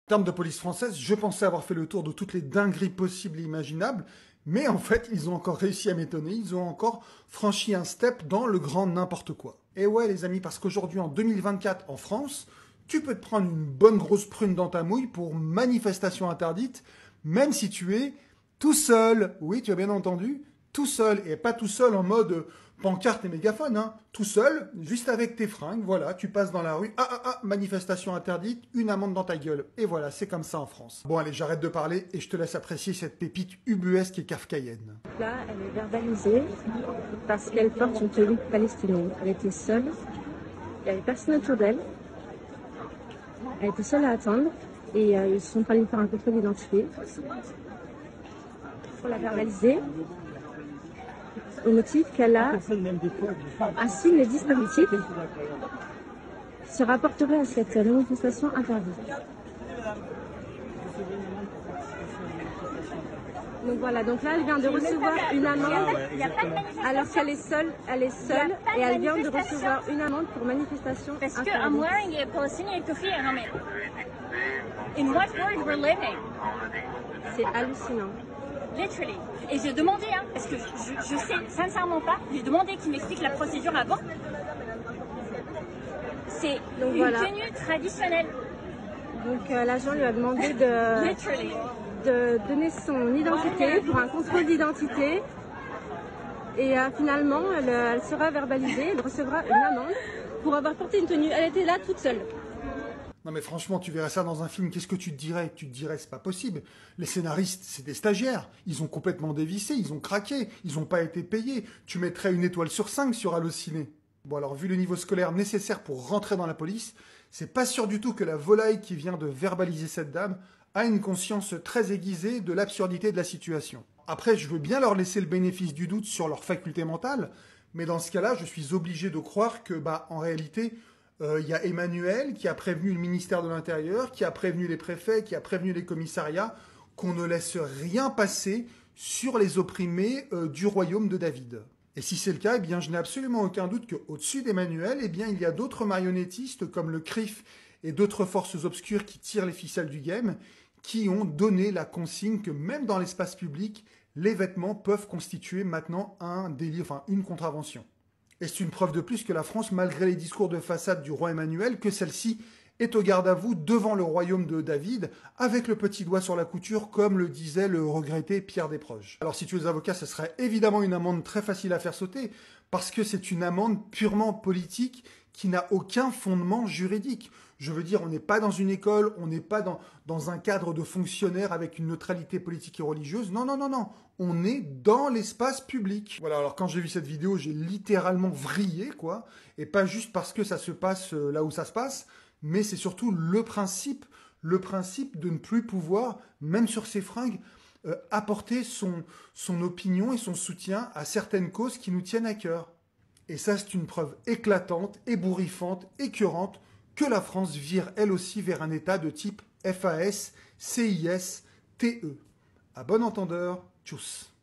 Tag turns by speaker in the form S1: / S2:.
S1: termes de police française, je pensais avoir fait le tour de toutes les dingueries possibles et imaginables, mais en fait, ils ont encore réussi à m'étonner, ils ont encore franchi un step dans le grand n'importe quoi. Et ouais les amis, parce qu'aujourd'hui, en 2024, en France, tu peux te prendre une bonne grosse prune dans ta mouille pour manifestation interdite, même si tu es tout seul. Oui, tu as bien entendu, tout seul, et pas tout seul en mode pancarte et mégaphone, hein. Tout seul, juste avec tes fringues, voilà, tu passes dans la rue, manifestation interdite, une amende dans ta gueule. Et voilà, c'est comme ça en France. Bon allez, j'arrête de parler et je te laisse apprécier cette pépite ubuesque et kafkaïenne.
S2: Là, elle est verbalisée parce qu'elle porte une tenue palestinienne. Elle était seule, il n'y avait personne autour d'elle, elle était seule à attendre et ils sont allés faire un contrôle d'identité pour la verbaliser au motif qu'elle a un signe distinctif se rapporterait à cette manifestation interdite. Donc voilà, donc là elle vient de recevoir une amende alors qu'elle est seule, et elle vient de recevoir une amende pour manifestation interdite.
S3: Parce qu'à moi, il est palestinien et Kofi est nommé. In what world we're living?
S2: C'est hallucinant.
S3: Literally. Et j'ai demandé, hein, parce que je sais sincèrement pas, j'ai demandé qu'il m'explique la procédure avant. C'est une tenue traditionnelle.
S2: Donc l'agent lui a demandé de donner son identité pour un contrôle d'identité. Et finalement, elle sera verbalisée, elle recevra une amende pour avoir porté une tenue. Elle était là toute seule.
S1: Non mais franchement, tu verrais ça dans un film, qu'est-ce que tu te dirais? Tu te dirais, c'est pas possible. Les scénaristes, c'est des stagiaires. Ils ont complètement dévissé, ils ont craqué, ils n'ont pas été payés. Tu mettrais une étoile sur 5 sur Allociné. Bon alors, vu le niveau scolaire nécessaire pour rentrer dans la police, c'est pas sûr du tout que la volaille qui vient de verbaliser cette dame a une conscience très aiguisée de l'absurdité de la situation. Après, je veux bien leur laisser le bénéfice du doute sur leur faculté mentale, mais dans ce cas-là, je suis obligé de croire que, en réalité, y a Emmanuel qui a prévenu le ministère de l'Intérieur, qui a prévenu les préfets, qui a prévenu les commissariats, qu'on ne laisse rien passer sur les opprimés du royaume de David. Et si c'est le cas, eh bien, je n'ai absolument aucun doute qu'au-dessus d'Emmanuel, eh bien, il y a d'autres marionnettistes comme le CRIF et d'autres forces obscures qui tirent les ficelles du game, qui ont donné la consigne que même dans l'espace public, les vêtements peuvent constituer maintenant un délit, enfin une contravention. Et c'est une preuve de plus que la France, malgré les discours de façade du roi Emmanuel, que celle-ci est au garde à vous devant le royaume de David, avec le petit doigt sur la couture, comme le disait le regretté Pierre Desproges. Alors si tu es avocat, ce serait évidemment une amende très facile à faire sauter, parce que c'est une amende purement politique qui n'a aucun fondement juridique. Je veux dire, on n'est pas dans une école, on n'est pas dans un cadre de fonctionnaire avec une neutralité politique et religieuse. Non, non, non, non. On est dans l'espace public. Voilà, alors quand j'ai vu cette vidéo, j'ai littéralement vrillé, quoi. Et pas juste parce que ça se passe là où ça se passe, mais c'est surtout le principe de ne plus pouvoir, même sur ses fringues, apporter son opinion et son soutien à certaines causes qui nous tiennent à cœur. Et ça, c'est une preuve éclatante, ébouriffante, écœurante, que la France vire elle aussi vers un état de type FAS, CIS, TE. À bon entendeur, tchuss.